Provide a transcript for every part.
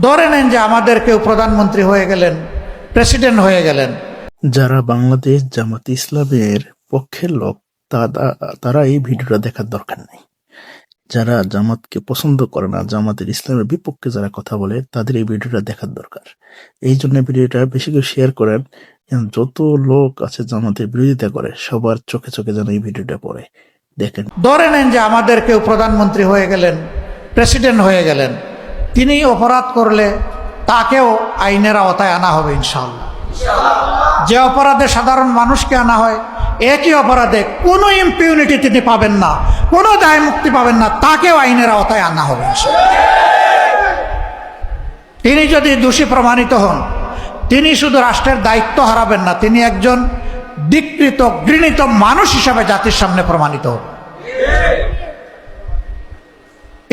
ধরে নেন যে আমাদের কেউ প্রধানমন্ত্রী হয়ে গেলেন, প্রেসিডেন্ট হয়ে গেলেন। যারা বাংলাদেশ জামাত ইসলামের পক্ষের লোক তারা এই ভিডিওটা দেখার দরকার নেই। যারা জামাতকে পছন্দ করে না, জামাতের ইসলামের বিপক্ষে যারা কথা বলে, তাদের এই ভিডিওটা দেখার দরকার। এই জন্য ভিডিওটা বেশি করে শেয়ার করেন, যেন যত লোক আছে জামাতের বিরোধিতা করে সবার চোখে চোখে যেন এই ভিডিওটা পড়ে দেখেন। ধরে নেন যে আমাদের কেউ প্রধানমন্ত্রী হয়ে গেলেন, প্রেসিডেন্ট হয়ে গেলেন, তিনি অপরাধ করলে তাকেও আইনের আওতায় আনা হবে ইনশাআল্লাহ। যে অপরাধে সাধারণ মানুষকে আনা হয়, একই অপরাধে কোনো ইম্পিউনিটি তিনি পাবেন না, কোনো দায় মুক্তি পাবেন না, তাকেও আইনের আওতায় আনা হবে ইনশাআল্লাহ। তিনি যদি দোষী প্রমাণিত হন, তিনি শুধু রাষ্ট্রের দায়িত্ব হারাবেন না, তিনি একজন ধিক্কৃত ঘৃণিত মানুষ হিসাবে জাতির সামনে প্রমাণিত হন।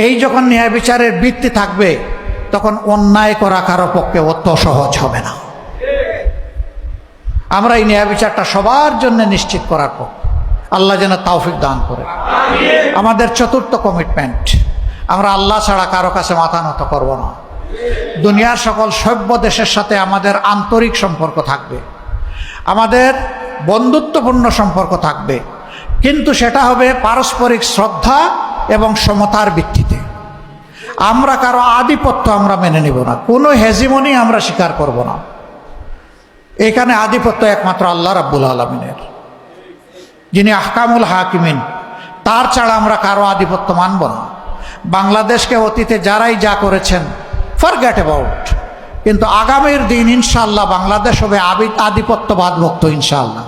এই যখন ন্যায় বিচারের ভিত্তি থাকবে, তখন অন্যায় করা কারো পক্ষে অত সহজ হবে না। আমরা এই ন্যায় বিচারটা সবার জন্য নিশ্চিত করার পক্ষে। আল্লাহ যেন তৌফিক দান করে। আমাদের চতুর্থ কমিটমেন্ট, আমরা আল্লাহ ছাড়া কারো কাছে মাথা নত করব না। দুনিয়ার সকল সভ্য দেশের সাথে আমাদের আন্তরিক সম্পর্ক থাকবে, আমাদের বন্ধুত্বপূর্ণ সম্পর্ক থাকবে, কিন্তু সেটা হবে পারস্পরিক শ্রদ্ধা এবং সমতার ভিত্তিতে। আমরা কারো আধিপত্য আমরা মেনে নিব না, কোনো হেজিমনি আমরা স্বীকার করব না। এখানে আধিপত্য একমাত্র আল্লাহ রাব্বুল আলামিনের, যিনি আহকামুল হাকিমিন, তার ছাড়া আমরা কারো আধিপত্য মানব না। বাংলাদেশকে অতীতে যারাই যা করেছেন, ফরগেট অ্যাবাউট, কিন্তু আগামীর দিন ইনশাআল্লাহ বাংলাদেশ হবে আধিপত্যবাদ মুক্ত ইনশাআল্লাহ।